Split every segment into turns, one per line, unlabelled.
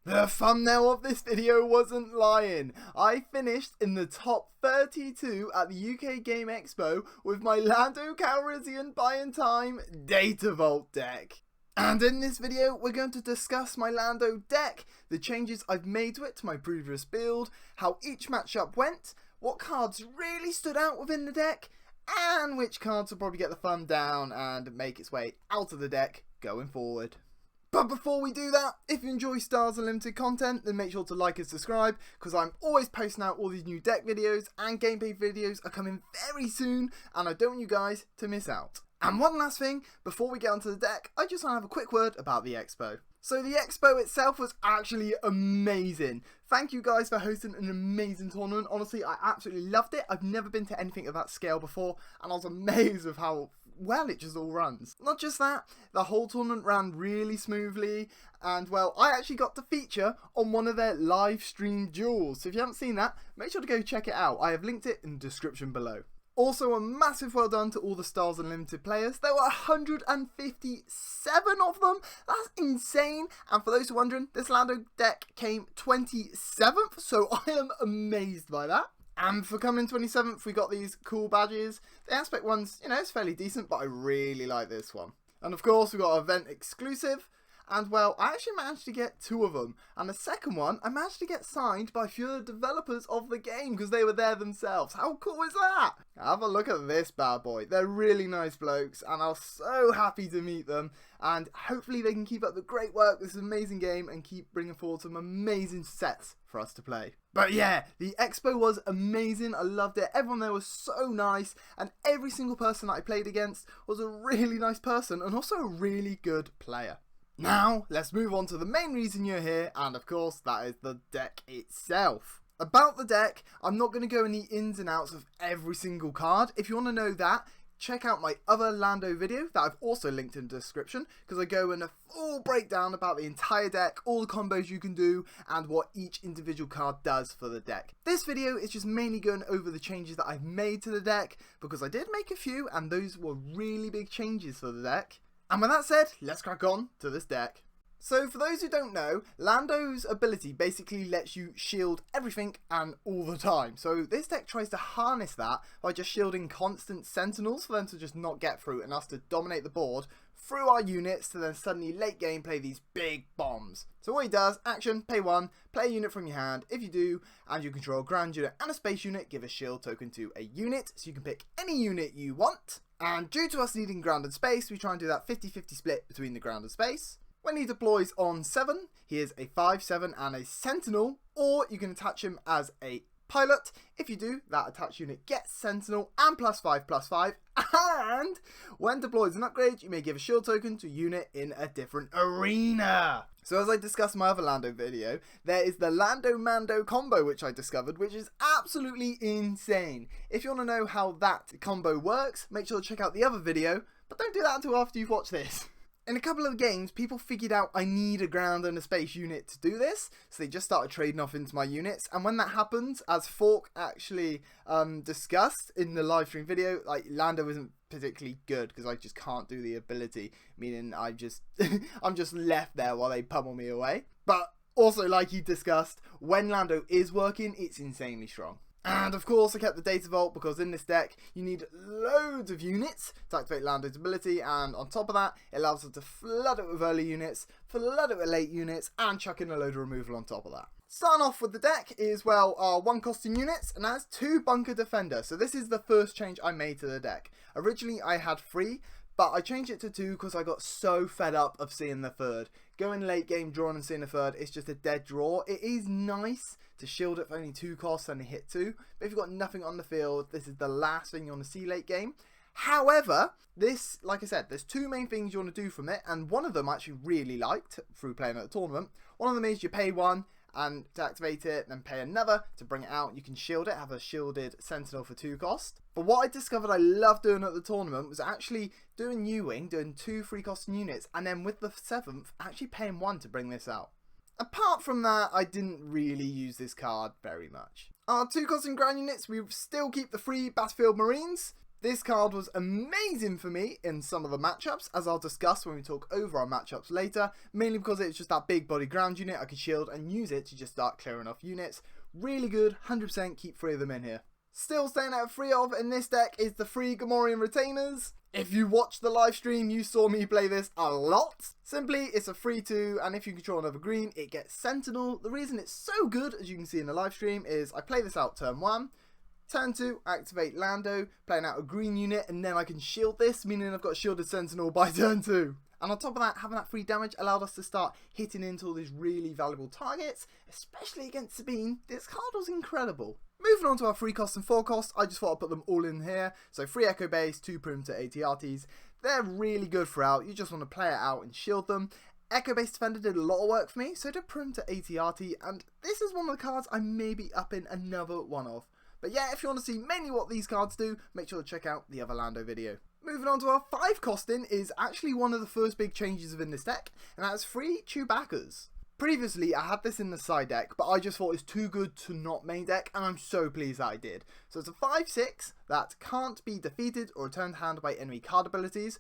The thumbnail of this video wasn't lying. I finished in the top 32 at the UK Game Expo with my Lando Calrissian Buy in Time Data Vault deck. And in this video, we're going to discuss my Lando deck, the changes I've made to it to my previous build, how each matchup went, what cards really stood out within the deck, and which cards will probably get the thumb down and make its way out of the deck going forward. But before we do that, if you enjoy StarWarsUnlimited content, then make sure to like and subscribe, because I'm always posting out all these new deck videos, and gameplay videos are coming very soon, and I don't want you guys to miss out. And one last thing, before we get onto the deck, I just want to have a quick word about the Expo. So the Expo itself was actually amazing. Thank you guys for hosting an amazing tournament. Honestly, I absolutely loved it. I've never been to anything of that scale before, and I was amazed with how well it just all runs. Not just that, the whole tournament ran really smoothly, and well, I actually got to feature on one of their live stream duels. So if you haven't seen that, make sure to go check it out. I have linked it in the description below. Also, a massive well done to all the StarWarsUnlimited players. There were 157 of them. That's insane. And for those who are wondering, this Lando deck came 27th, so I am amazed by that. And for coming 27th, we got these cool badges. The aspect one's, it's fairly decent, but I really like this one. And of course, we got event exclusive. And well, I actually managed to get 2 of them. And the second one, I managed to get signed by a few of the developers of the game because they were there themselves. How cool is that? Have a look at this bad boy. They're really nice blokes, and I was so happy to meet them. And hopefully they can keep up the great work with this amazing game and keep bringing forward some amazing sets for us to play. But yeah, the Expo was amazing. I loved it. Everyone there was so nice, and every single person that I played against was a really nice person and also a really good player. Now, let's move on to the main reason you're here, and of course, that is the deck itself. About the deck, I'm not going to go in the ins and outs of every single card. If you want to know that, check out my other Lando video that I've also linked in the description, because I go in a full breakdown about the entire deck, all the combos you can do, and what each individual card does for the deck. This video is just mainly going over the changes that I've made to the deck, because I did make a few, and those were really big changes for the deck. And with that said, let's crack on to this deck. So for those who don't know, Lando's ability basically lets you shield everything and all the time. So this deck tries to harness that by just shielding constant sentinels for them to just not get through and us to dominate the board through our units to then suddenly late game play these big bombs. So what he does, action, pay 1, play a unit from your hand. If you do, and you control a ground unit and a space unit, give a shield token to a unit. So you can pick any unit you want. And due to us needing ground and space, we try and do that 50-50 split between the ground and space. When he deploys on 7, he is a 5/7 and a sentinel, or you can attach him as a pilot. If you do, that attached unit gets sentinel and +5/+5, and when deployed as an upgrade, you may give a shield token to a unit in a different arena. So as I discussed in my other Lando video, there is the Lando-Mando combo which I discovered, which is absolutely insane. If you want to know how that combo works, make sure to check out the other video, but don't do that until after you've watched this. In a couple of games, people figured out I need a ground and a space unit to do this, so they just started trading off into my units, and when that happens, as Fork actually discussed in the live stream video, like, Lando isn't particularly good because I just can't do the ability, meaning I'm just left there while they pummel me away. But also, like he discussed, when Lando is working, it's insanely strong. And of course I kept the data vault because in this deck you need loads of units to activate Lando's ability, and on top of that it allows us to flood it with early units, flood it with late units, and chuck in a load of removal on top of that. Starting off with the deck is, well, our 1 costing units, and that's 2 bunker defender. So this is the first change I made to the deck. Originally I had 3, but I changed it to 2 because I got so fed up of seeing the third. Going late game, drawing and seeing the third, it's just a dead draw. It is nice to shield it for only 2 costs and hit 2, but if you've got nothing on the field, this is the last thing you want to see late game. However, this, like I said, there's 2 main things you want to do from it, and one of them I actually really liked through playing at the tournament. One of them is you pay 1 and to activate it, then pay another to bring it out. You can shield it, have a shielded sentinel for 2 cost. But what I discovered I loved doing at the tournament was actually doing new wing, doing 2 free costing units, and then with the 7th, actually paying 1 to bring this out. Apart from that, I didn't really use this card very much. Our 2 costing ground units, we still keep the 3 Battlefield Marines. This card was amazing for me in some of the matchups, as I'll discuss when we talk over our matchups later, mainly because it's just that big body ground unit I could shield and use it to just start clearing off units. Really good, 100% keep 3 of them in here. Still staying out 3 of in this deck is the 3 Gamorrean Retainers. If you watched the live stream, you saw me play this a lot. Simply, it's a 3/2, and if you control another green, it gets Sentinel. The reason it's so good, as you can see in the live stream, is I play this out turn 1. Turn 2, activate Lando, playing out a green unit, and then I can shield this, meaning I've got shielded Sentinel by turn 2. And on top of that, having that free damage allowed us to start hitting into all these really valuable targets, especially against Sabine. This card was incredible. Moving on to our 3 cost and 4 cost, I just thought I'd put them all in here. So 3 Echo Base, 2 Perimeter ATRTs. They're really good for out, you just want to play it out and shield them. Echo Base Defender did a lot of work for me, so did Perimeter ATRT, and this is one of the cards I may be upping another one of. But yeah, if you want to see mainly what these cards do, make sure to check out the other Lando video. Moving on to our 5 costing is actually one of the first big changes within this deck, and that's 3 Chewbaccas. Previously, I had this in the side deck, but I just thought it was too good to not main deck, and I'm so pleased that I did. So it's a 5/6 that can't be defeated or returned to hand by enemy card abilities,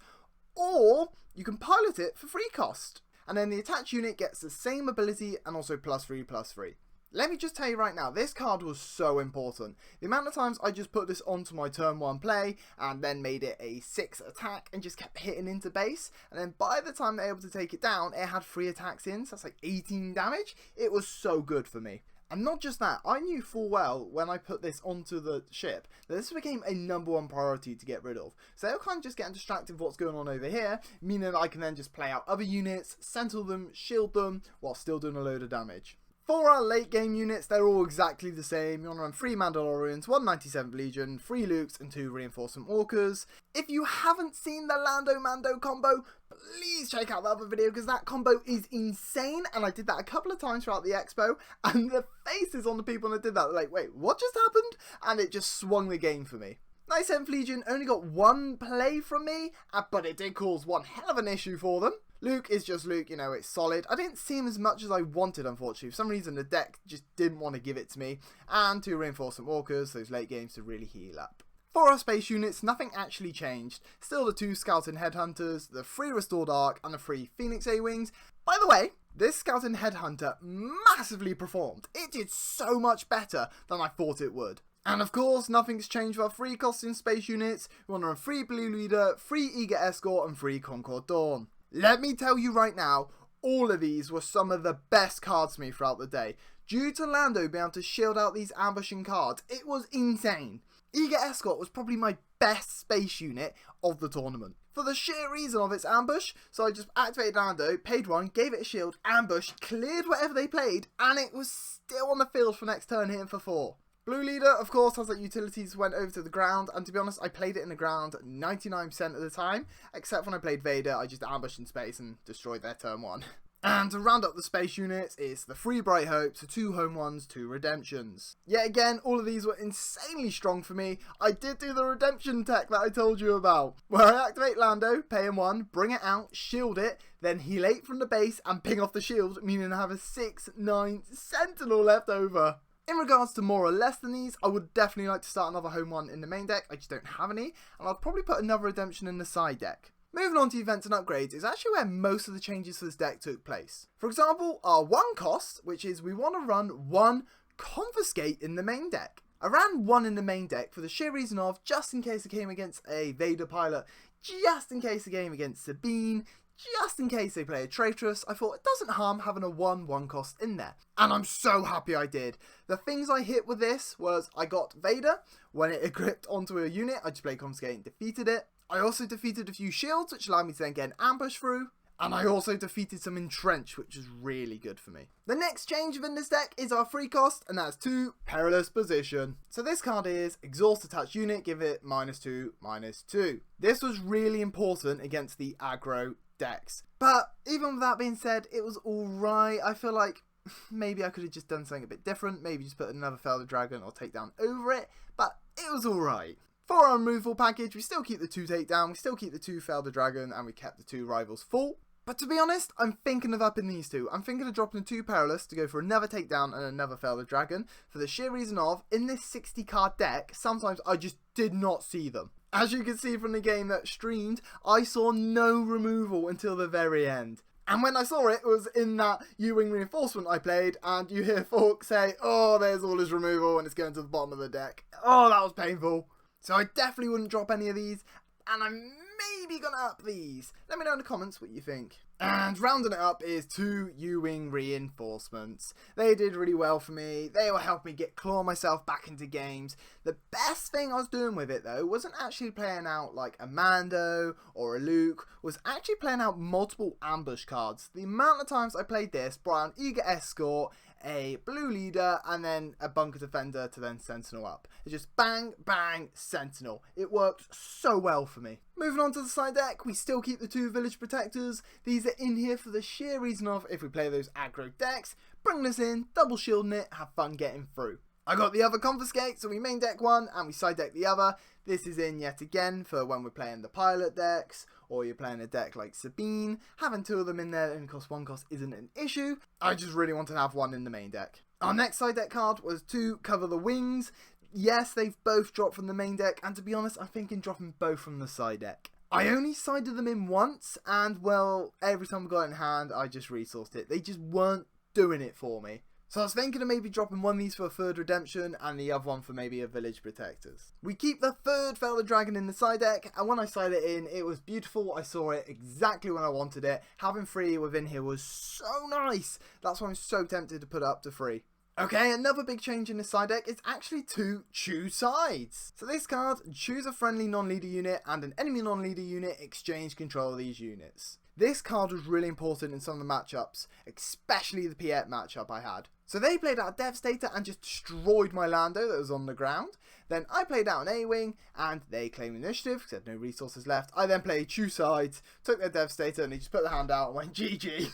or you can pilot it for 3 cost. And then the attached unit gets the same ability and also +3/+3. Let me just tell you right now, this card was so important. The amount of times I just put this onto my turn 1 play and then made it a 6 attack and just kept hitting into base. And then by the time they were able to take it down, it had 3 attacks in, so that's like 18 damage. It was so good for me. And not just that, I knew full well when I put this onto the ship that this became a #1 priority to get rid of. So they were kind of just getting distracted with what's going on over here, meaning I can then just play out other units, sentinel them, shield them, while still doing a load of damage. For our late game units, they're all exactly the same. You want to run 3 Mandalorians, 1 97th Legion, 3 Lukes, and 2 Reinforcement Walkers. If you haven't seen the Lando-Mando combo, please check out the other video because that combo is insane. And I did that a couple of times throughout the expo, and the faces on the people that did that were like, wait, what just happened? And it just swung the game for me. 97th Legion only got 1 play from me, but it did cause one hell of an issue for them. Luke is just Luke, you know, it's solid. I didn't see him as much as I wanted, unfortunately. For some reason, the deck just didn't want to give it to me. And 2 Reinforcement Walkers, those late games to really heal up. For our space units, nothing actually changed. Still the 2 Scouting Headhunters, the 3 Restored Arc, and the 3 Phoenix A-Wings. By the way, this Scouting Headhunter massively performed. It did so much better than I thought it would. And of course, nothing's changed for our 3 costing space units. We want to run 3 Blue Leader, 3 Eager Escort, and 3 Concord Dawn. Let me tell you right now, all of these were some of the best cards for me throughout the day. Due to Lando being able to shield out these ambushing cards, it was insane. Eager Escort was probably my best space unit of the tournament. For the sheer reason of its ambush, so I just activated Lando, paid 1, gave it a shield, ambush, cleared whatever they played, and it was still on the field for next turn hitting for 4. Blue Leader, of course, has like utilities went over to the ground, and to be honest, I played it in the ground 99% of the time, except when I played Vader, I just ambushed in space and destroyed their turn 1. And to round up the space units, it's the 3 Bright Hopes, the 2 Home Ones, 2 Redemptions. Yet again, all of these were insanely strong for me. I did do the Redemption tech that I told you about, where I activate Lando, pay him 1, bring it out, shield it, then heal 8 from the base and ping off the shield, meaning I have a 6/9 Sentinel left over. In regards to more or less than these, I would definitely like to start another home one in the main deck. I just don't have any, and I'll probably put another redemption in the side deck. Moving on to events and upgrades is actually where most of the changes for this deck took place. For example, our 1 cost, which is we want to run 1 Confiscate in the main deck. I ran 1 in the main deck for the sheer reason of, just in case I came against a Vader pilot, just in case I came against Sabine, just in case they play a traitress, I thought it doesn't harm having a 1/1 cost in there. And I'm so happy I did. The things I hit with this was I got Vader. When it gripped onto a unit, I just played Confiscate and defeated it. I also defeated a few shields, which allowed me to then get an ambush through. And I also defeated some Entrench, which was really good for me. The next change within this deck is our 3 cost, and that's 2 Perilous Position. So this card is exhaust attached unit, give it -2/-2. This was really important against the aggro decks. But even with that being said, it was alright. I feel like maybe I could have just done something a bit different. Maybe just put another Felder Dragon or Takedown over it. But it was alright. For our removal package, we still keep the 2 Takedown, we still keep the 2 Felder Dragon, and we kept the 2 Rivals full. But to be honest, I'm thinking of upping these 2. I'm thinking of dropping the 2 Perilous to go for another Takedown and another Felder Dragon, for the sheer reason of, in this 60 card deck, sometimes I just did not see them. As you can see from the game that streamed, I saw no removal until the very end. And when I saw it, it was in that U-Wing reinforcement I played, and you hear Fork say, oh, there's all his removal, and it's going to the bottom of the deck. Oh, that was painful. So I definitely wouldn't drop any of these, and I'm maybe going to up these. Let me know in the comments what you think. And rounding it up is 2 U-Wing reinforcements. They did really well for me. They will help me claw myself back into games. The best thing I was doing with it though wasn't actually playing out like a Mando or a Luke, was actually playing out multiple ambush cards. The amount of times I played this brought an Eager Escort, a Blue Leader, and then a Bunker Defender to then Sentinel up. It's just bang, bang, Sentinel. It worked so well for me. Moving on to the side deck, we still keep the 2 Village Protectors. These are in here for the sheer reason of if we play those aggro decks, bring this in, double shielding it, have fun getting through. I got the other Confiscate, so we main deck one and we side deck the other. This is in yet again for when we're playing the pilot decks, or you're playing a deck like Sabine. Having 2 of them in there that only cost 1 cost isn't an issue. I just really wanted to have 1 in the main deck. Our next side deck card was to cover the wings. Yes, they've both dropped from the main deck, and to be honest, I'm thinking dropping both from the side deck. I only sided them in once, and well, every time I got it in hand, I just resourced it. They just weren't doing it for me. So I was thinking of maybe dropping one of these for a 3rd redemption and the other one for maybe a Village Protectors. We keep the 3rd Feather Dragon in the side deck, and when I sided it in, it was beautiful. I saw it exactly when I wanted it. Having 3 within here was so nice. That's why I'm so tempted to put it up to 3. Okay, another big change in this side deck is actually to choose sides. So this card, choose a friendly non-leader unit and an enemy non-leader unit, exchange control of these units. This card was really important in some of the matchups, especially the Piet matchup I had. So they played out a Devastator and just destroyed my Lando that was on the ground. Then I played out an A-Wing and they claimed initiative because they had no resources left. I then played choose sides, took their Devastator and he just put the hand out and went GG.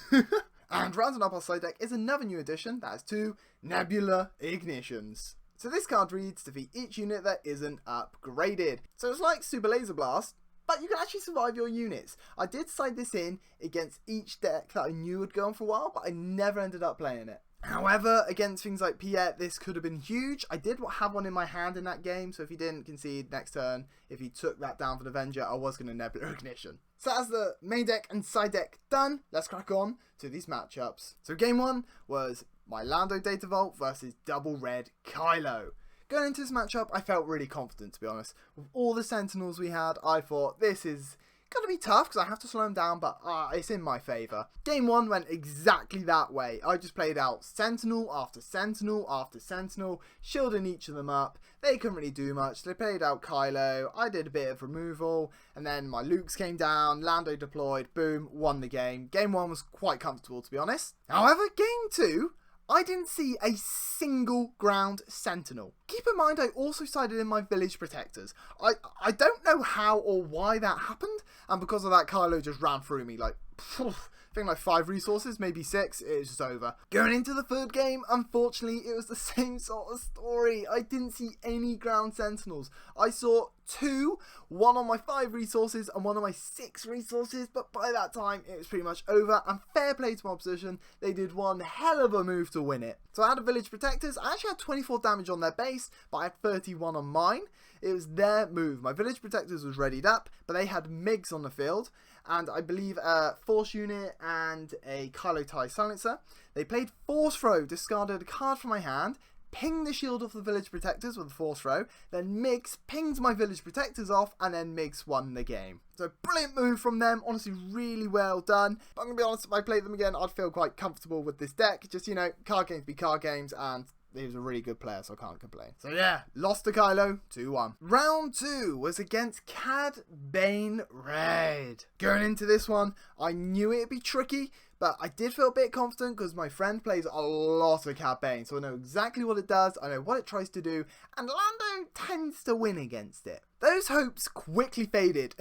And rounding up our side deck is another new addition, that is 2 Nebula Ignitions. So this card reads, defeat each unit that isn't upgraded. So it's like Super Laser Blast, but you can actually survive your units. I did side this in against each deck that I knew would go on for a while, but I never ended up playing it. However, against things like Piet, this could have been huge. I did have one in my hand in that game, so if he didn't concede next turn, if he took that down for the Avenger, I was going to Nebula Ignition. So that's the main deck and side deck done. Let's crack on to these matchups. So game 1 was my Lando Data Vault versus Double Red Kylo. Going into this matchup, I felt really confident, to be honest. With all the Sentinels we had, I thought this is going to be tough because I have to slow him down, but it's in my favour. Game 1 went exactly that way. I just played out Sentinel after Sentinel after Sentinel, shielding each of them up. They couldn't really do much. They played out Kylo. I did a bit of removal, and then my Lukes came down, Lando deployed, boom, won the game. Game 1 was quite comfortable, to be honest. However, game 2, I didn't see a single ground Sentinel. Keep in mind, I also sided in my Village Protectors. I don't know how or why that happened, and because of that, Kylo just ran through me like, I think like 5 resources, maybe 6, it was just over. Going into the 3rd game, unfortunately, it was the same sort of story. I didn't see any ground Sentinels. I saw 2, one on my 5 resources and one on my 6 resources, but by that time, it was pretty much over, and fair play to my opposition, they did one hell of a move to win it. So I had a Village Protectors. I actually had 24 damage on their base, but I had 31 on mine. It was their move. My Village Protectors was readied up, but they had MiGs on the field, and I believe a Force unit and a Kylo TIE Silencer. They played Force Throw, discarded a card from my hand, pinged the shield off the Village Protectors with a Force Throw, then MiGs pinged my Village Protectors off, and then MiGs won the game. So brilliant move from them, honestly really well done. But I'm going to be honest, if I played them again, I'd feel quite comfortable with this deck. Just, you know, card games be card games, and he was a really good player, so I can't complain. So yeah, lost to Kylo, 2-1. Round 2 was against Cad Bane Red. Going into this one, I knew it'd be tricky, but I did feel a bit confident because my friend plays a lot of Cad Bane, so I know exactly what it does, I know what it tries to do, and Lando tends to win against it. Those hopes quickly faded.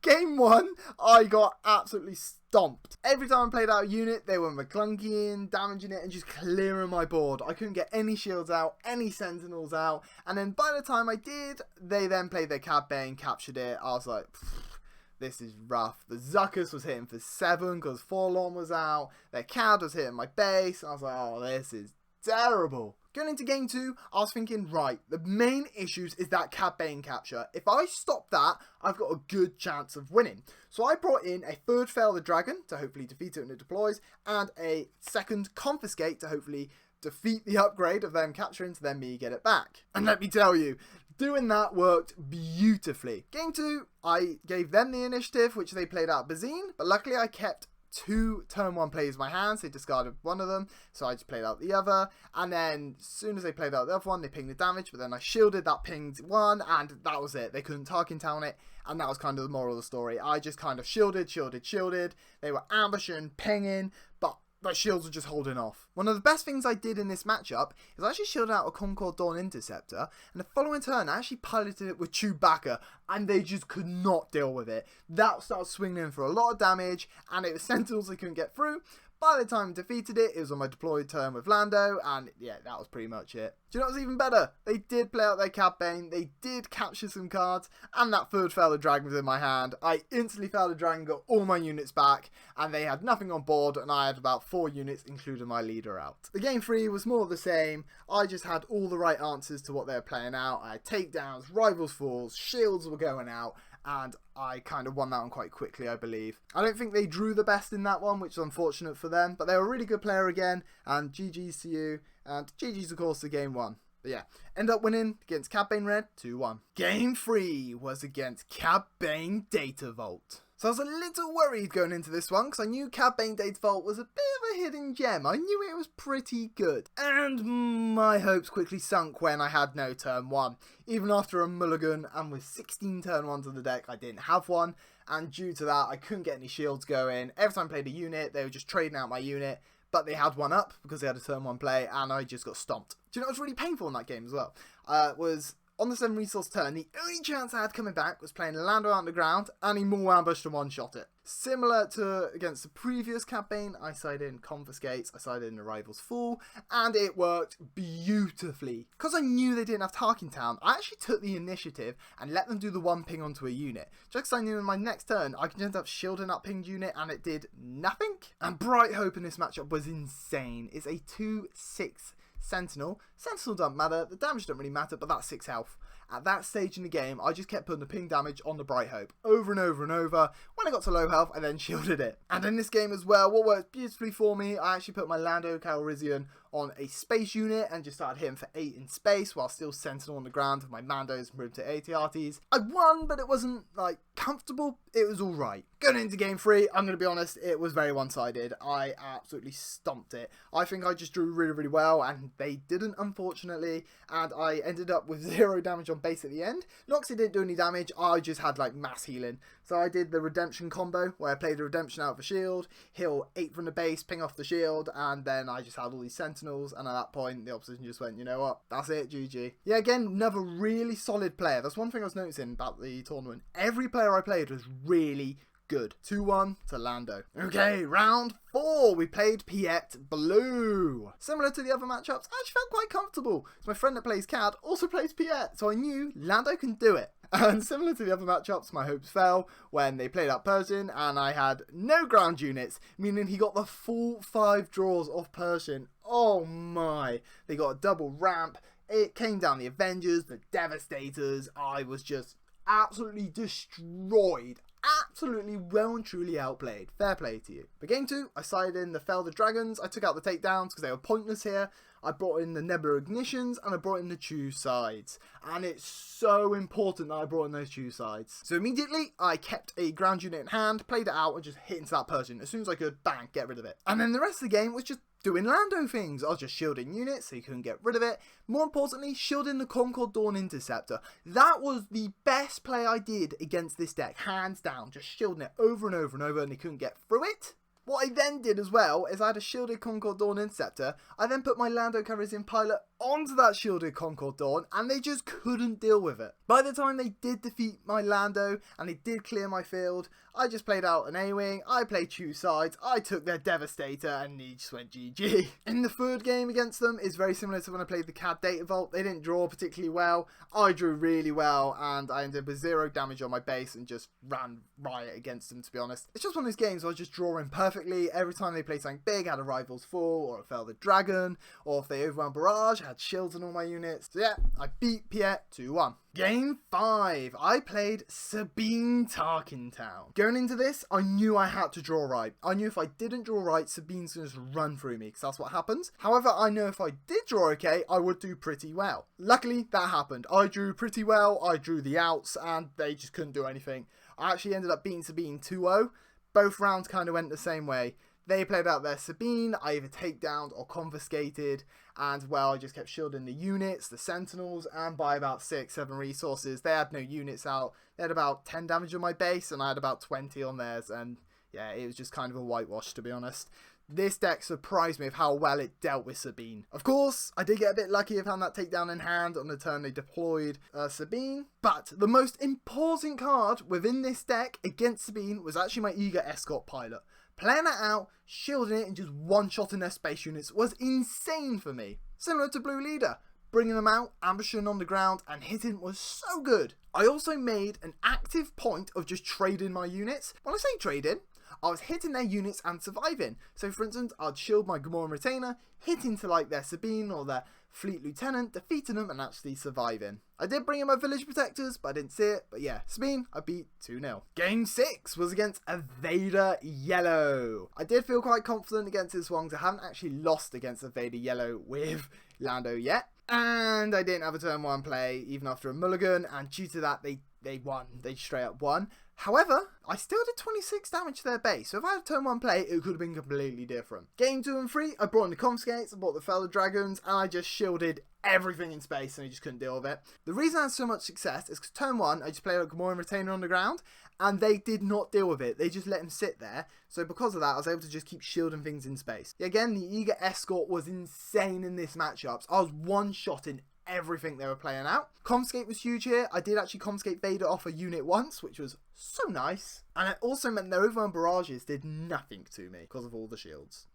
Game 1, I got absolutely stomped. Every time I played out a unit, they were McClunkying, damaging it, and just clearing my board. I couldn't get any shields out, any Sentinels out, and then by the time I did, they then played their Cad Bane, captured it. I was like, this is rough. The Zuckuss was hitting for 7 because Forlorn was out. Their Cad was hitting my base. I was like, oh, this is terrible. Going into game 2, I was thinking, right, the main issues is that Cad Bane capture. If I stop that, I've got a good chance of winning. So I brought in a third Fail the Dragon to hopefully defeat it when it deploys, and a second Confiscate to hopefully defeat the upgrade of them capturing to then me get it back. And let me tell you, doing that worked beautifully. Game 2, I gave them the initiative, which they played out Bazine, but luckily I kept 2 turn 1 plays in my hands. They discarded one of them, so I just played out the other, and then as soon as they played out the other one, they pinged the damage, but then I shielded that pinged one, and that was it. They couldn't Tarkin Town it, and that was kind of the moral of the story. I just kind of shielded. They were ambushing, pinging, but my shields were just holding off. One of the best things I did in this matchup is I actually shielded out a Concord Dawn Interceptor, and the following turn I actually piloted it with Chewbacca, and they just could not deal with it. That started swinging in for a lot of damage, and it was Sentinels they couldn't get through. By the time I defeated it, it was on my deployed turn with Lando, and yeah, that was pretty much it. Do you know what was even better? They did play out their Cad Bane, they did capture some cards, and that third Fail the Dragon was in my hand. I instantly failed the Dragon, got all my units back, and they had nothing on board, and I had about 4 units, including my leader out. The game 3 was more of the same. I just had all the right answers to what they were playing out. I had takedowns, rivals falls, shields were going out, and I kind of won that one quite quickly, I believe. I don't think they drew the best in that one, which is unfortunate for them, but they were a really good player again, and GG's to you, and GG's of course to game 1. But yeah, end up winning against Cad Bane Red 2-1. Game 3 was against Cad Bane Data Vault. So I was a little worried going into this one, because I knew Cad Bane Data Vault was a bit of a hidden gem. I knew it was pretty good. And my hopes quickly sunk when I had no turn 1. Even after a mulligan, and with 16 turn 1s on the deck, I didn't have one. And due to that, I couldn't get any shields going. Every time I played a unit, they were just trading out my unit. But they had one up, because they had a turn 1 play, and I just got stomped. Do you know what was really painful in that game as well? Was on the 7 resource turn, the only chance I had coming back was playing Lando underground, and he more ambushed and one-shot it. Similar to against the previous Cad Bane, I sided in Confiscates, I sided in Arrival's Fall, and it worked beautifully. Because I knew they didn't have Tarkin Town, I actually took the initiative and let them do the one ping onto a unit. Just because I knew in my next turn, I could end up shielding that pinged unit, and it did nothing. And Bright Hope in this matchup was insane. It's a 2/6 Sentinel. Sentinel doesn't matter, the damage doesn't really matter, but that's 6 health. At that stage in the game, I just kept putting the ping damage on the Bright Hope over and over and over. When I got to low health, I then shielded it. And in this game as well, what worked beautifully for me, I actually put my Lando Calrissian on a space unit and just started hitting for 8 in space while still Sentinel on the ground with my Mandos and room to ATRTs. I won, but it wasn't like comfortable. It was alright. Going into game 3, I'm going to be honest, it was very one-sided. I absolutely stomped it. I think I just drew really, really well, and they didn't, unfortunately, and I ended up with 0 damage on base at the end. Noxie didn't do any damage, I just had like mass healing. So I did the redemption combo where I played a redemption out of a shield, heal 8 from the base, ping off the shield, and then I just had all these sentinels, and at that point the opposition just went, you know what, that's it, GG. Yeah, again, another really solid player. That's one thing I was noticing about the tournament. Every player I played was really good. 2-1 to Lando. Okay, round 4. We played Piet Blue. Similar to the other matchups, I actually felt quite comfortable. My friend that plays Cad also plays Piet, so I knew Lando can do it. And similar to the other matchups, my hopes fell when they played out Persian and I had no ground units, meaning he got the full 5 draws off Persian. Oh my. They got a double ramp. It came down the Avengers, the Devastators. I was just absolutely destroyed. Absolutely well and truly outplayed. Fair play to you. For game 2, I sided in the Fell the Dragons. I took out the takedowns because they were pointless here. I brought in the Nebula Ignitions and I brought in the Choose Sides. And it's so important that I brought in those Choose Sides. So immediately, I kept a ground unit in hand, played it out and just hit into that Persian. As soon as I could, bang, get rid of it. And then the rest of the game was just doing Lando things. I was just shielding units so you couldn't get rid of it. More importantly, shielding the Concord Dawn Interceptor. That was the best play I did against this deck, hands down. Just shielding it over and over and over and they couldn't get through it. What I then did as well is I had a shielded Concord Dawn Interceptor. I then put my Lando Calrissian pilot onto that shielded Concord Dawn and they just couldn't deal with it. By the time they did defeat my Lando and they did clear my field, I just played out an A-Wing, I played Choose Sides, I took their Devastator and he just went GG. In the third game against them is very similar to when I played the Cad Data Vault. They didn't draw particularly well. I drew really well and I ended up with 0 damage on my base and just ran riot against them, to be honest. It's just one of those games where I was just drawing perfectly. Every time they played something big, I had a Rival's Fall or a Fell the Dragon, or if they overwhelmed Barrage, I had shields on all my units. So yeah, I beat Pierre 2-1. Game 5, I played Sabine Tarkentown. Going into this, I knew I had to draw right. I knew if I didn't draw right, Sabine's going to just run through me, because that's what happens. However, I know if I did draw okay, I would do pretty well. Luckily, that happened. I drew pretty well, I drew the outs, and they just couldn't do anything. I actually ended up beating Sabine 2-0. Both rounds kind of went the same way. They played out their Sabine, I either takedowned or confiscated, and well, I just kept shielding the units, the sentinels, and by about 6-7 resources. They had no units out. They had about 10 damage on my base, and I had about 20 on theirs, and yeah, it was just kind of a whitewash, to be honest. This deck surprised me of how well it dealt with Sabine. Of course, I did get a bit lucky of having that takedown in hand on the turn they deployed Sabine, but the most important card within this deck against Sabine was actually my Eager Escort Pilot. Playing that out, shielding it, and just one-shotting their space units was insane for me. Similar to Blue Leader, bringing them out, ambushing on the ground, and hitting was so good. I also made an active point of just trading my units. When I say trading, I was hitting their units and surviving. So for instance, I'd shield my Gamoran Retainer, hit into like their Sabine or their Fleet Lieutenant, defeating them and actually surviving. I did bring in my Village Protectors, but I didn't see it. But yeah, Sabine, I beat 2-0. Game 6 was against Vader Yellow. I did feel quite confident against this one because I haven't actually lost against Vader Yellow with Lando yet. And I didn't have a turn 1 play even after a mulligan, and due to that they won. They straight up won. However, I still did 26 damage to their base, so if I had a turn 1 play, it could have been completely different. Game 2 and 3, I brought in the Confiscates, I brought the Fellow Dragons, and I just shielded everything in space, and I just couldn't deal with it. The reason I had so much success is because turn 1, I just played a Gamoran Retainer on the ground, and they did not deal with it. They just let him sit there, so because of that, I was able to just keep shielding things in space. Again, the Eager Escort was insane in this matchup. I was one-shotting everything they were playing out. Confiscate was huge here. I did actually confiscate Vader off a unit once, which was so nice. And it also meant their overrun barrages did nothing to me because of all the shields.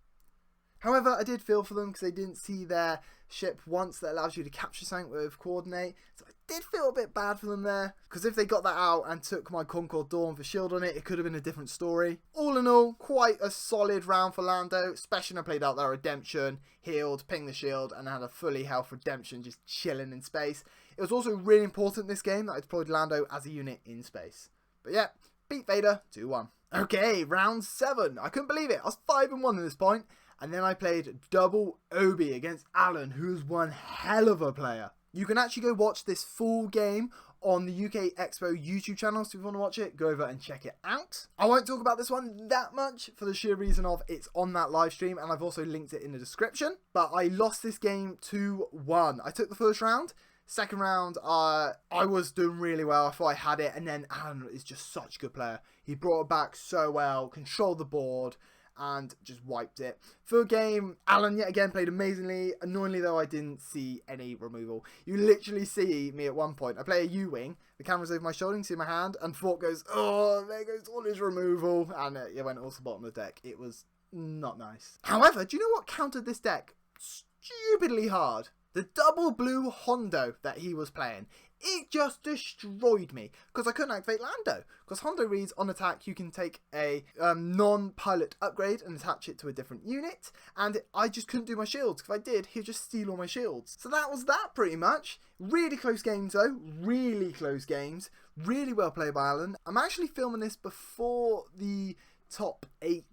However, I did feel for them because they didn't see their ship once that allows you to capture something with coordinate. So I did feel a bit bad for them there, because if they got that out and took my Concord Dawn for shield on it, it could have been a different story. All in all, quite a solid round for Lando, especially when I played out that Redemption, healed, pinged the shield, and had a fully health Redemption just chilling in space. It was also really important this game that I deployed Lando as a unit in space. But yeah, beat Vader 2-1. Okay, round 7. I couldn't believe it. I was 5-1 at this point. And then I played double Obi against Alan, who's one hell of a player. You can actually go watch this full game on the UK EXPO YouTube channel, so if you want to watch it, go over and check it out. I won't talk about this one that much for the sheer reason of it's on that live stream, and I've also linked it in the description. But I lost this game 2-1. I took the first round. Second round, I was doing really well. I thought I had it, and then Alan is just such a good player. He brought it back so well, controlled the board, and just wiped it. Third game, Alan yet again played amazingly. Annoyingly though, I didn't see any removal. You literally see me at one point. I play a U-wing, the camera's over my shoulder, you can see my hand, and Thought goes, oh, there goes all his removal, and it went all to the bottom of the deck. It was not nice. However, do you know what countered this deck stupidly hard? The double blue Hondo that he was playing. It just destroyed me because I couldn't activate Lando. Because Hondo reads, on attack you can take a non-pilot upgrade and attach it to a different unit, and I just couldn't do my shields. If I did, he'd just steal all my shields. So that was that pretty much. Really close games though, really close games. Really well played by Alan. I'm actually filming this before the top 8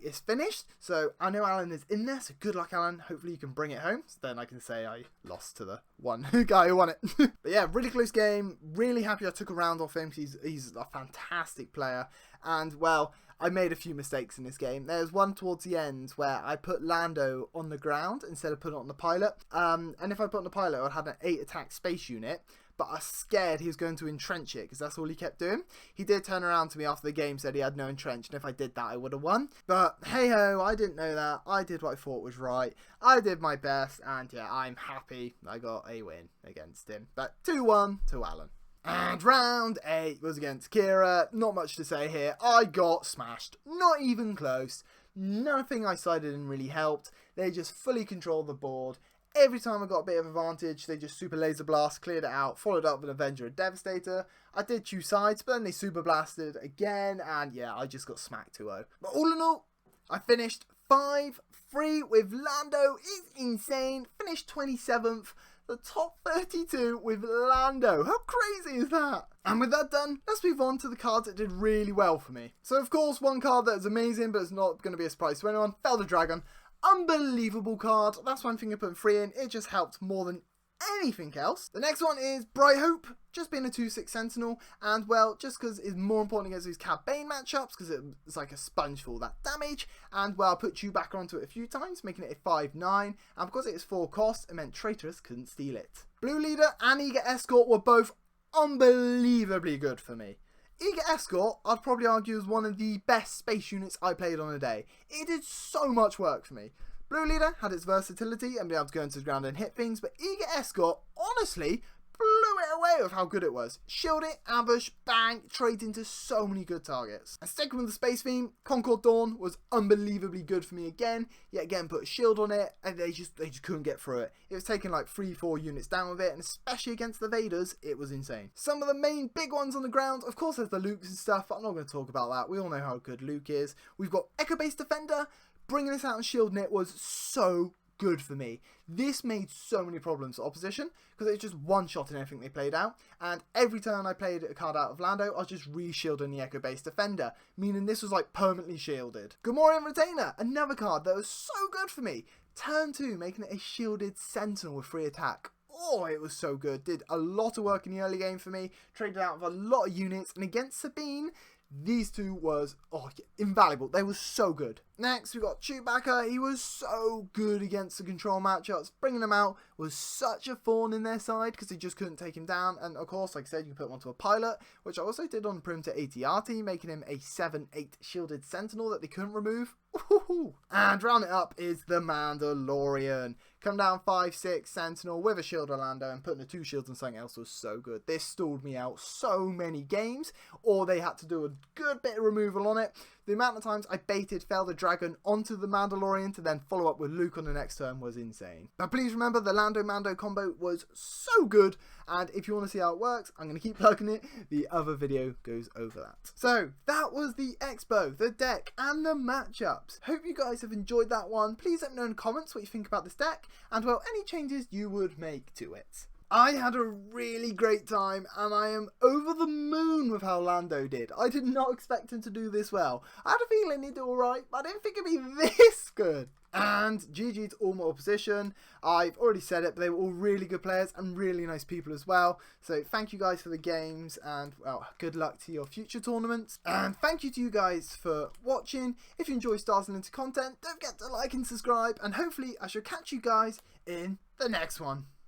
is finished, so I know Alan is in there, so good luck Alan. Hopefully you can bring it home, so then I can say I lost to the one guy who won it. But yeah, really close game, really happy I took a round off him. He's a fantastic player, and well, I made a few mistakes in this game. There's one towards the end where I put Lando on the ground instead of putting it on the pilot, and if I put on the pilot I'd have an 8 attack space unit, but I was scared he was going to entrench it because that's all he kept doing. He did turn around to me after the game, said he had no entrench, and if I did that I would have won. But hey ho, I didn't know that. I did what I thought was right. I did my best, and yeah, I'm happy I got a win against him. But 2-1 to Alan. And round 8 was against Kira. Not much to say here. I got smashed. Not even close. Nothing I sided in really helped. They just fully controlled the board. Every time I got a bit of advantage, they just super laser blast, cleared it out, followed up with Avenger and Devastator. I did choose sides, but then they super blasted again, and yeah, I just got smacked 2-0. But all in all, I finished 5-4 free with Lando is insane. Finished 27th. The top 32 with Lando. How crazy is that? And with that done, let's move on to the cards that did really well for me. So of course, one card that is amazing, but it's not going to be a surprise to anyone, Felder Dragon. Unbelievable card. That's one thing I put free in. It just helped more than anything else. The next one is Bright Hope, just being a 2/6 Sentinel, and well, just because it's more important against these Cad Bane matchups, because it's like a sponge for all that damage, and well, I put Chewbacca onto it a few times, making it a 5/9, and because it is 4 cost, it meant Traitorous couldn't steal it. Blue Leader and Eager Escort were both unbelievably good for me. Eager Escort, I'd probably argue, is one of the best space units I played on a day. It did so much work for me. Blue Leader had its versatility and be able to go into the ground and hit things, but Eager Escort, honestly, blew it away with how good it was. Shield it, ambush, bang, trades into so many good targets. And sticking with the space theme, Concord Dawn was unbelievably good for me again. Yet again, put a shield on it, and they just couldn't get through it. It was taking like 3-4 units down with it, and especially against the Vaders, it was insane. Some of the main big ones on the ground, of course, there's the Lukes and stuff, but I'm not going to talk about that. We all know how good Luke is. We've got Echo-based Defender. Bringing this out and shielding it was so good for me. This made so many problems for opposition because it's just one shot in everything they played out, and every turn I played a card out of Lando, I was just re-shielding the Echo-based Defender, meaning this was like permanently shielded. Gamorrean Retainer, another card that was so good for me. Turn 2, making it a shielded Sentinel with free attack. Oh, it was so good. Did a lot of work in the early game for me. Traded out with a lot of units, and against Sabine, these two was invaluable. They were so good. Next, we got Chewbacca. He was so good against the control matchups. Bringing him out was such a thorn in their side because they just couldn't take him down. And of course, like I said, you can put him onto a pilot, which I also did on the perimeter AT-RT, making him a 7/8 shielded Sentinel that they couldn't remove. Ooh. And round it up is the Mandalorian. Come down 5/6 Sentinel with a shield Lando, and putting the 2 shields on something else was so good. This stalled me out so many games, or they had to do a good bit of removal on it. The amount of times I baited Felder Dragon onto the Mandalorian to then follow up with Luke on the next turn was insane. But please remember, the Lando-Mando combo was so good, and if you want to see how it works, I'm going to keep plugging it. The other video goes over that. So that was the Expo, the deck, and the matchups. Hope you guys have enjoyed that one. Please let me know in the comments what you think about this deck, and well, any changes you would make to it. I had a really great time, and I am over the moon with how Lando did. I did not expect him to do this well. I had a feeling he'd do alright, but I didn't think it'd be this good. And GG to all my opposition. I've already said it, but they were all really good players and really nice people as well. So thank you guys for the games, and well, good luck to your future tournaments. And thank you to you guys for watching. If you enjoy StarWarsUnlimited content, don't forget to like and subscribe, and hopefully I shall catch you guys in the next one.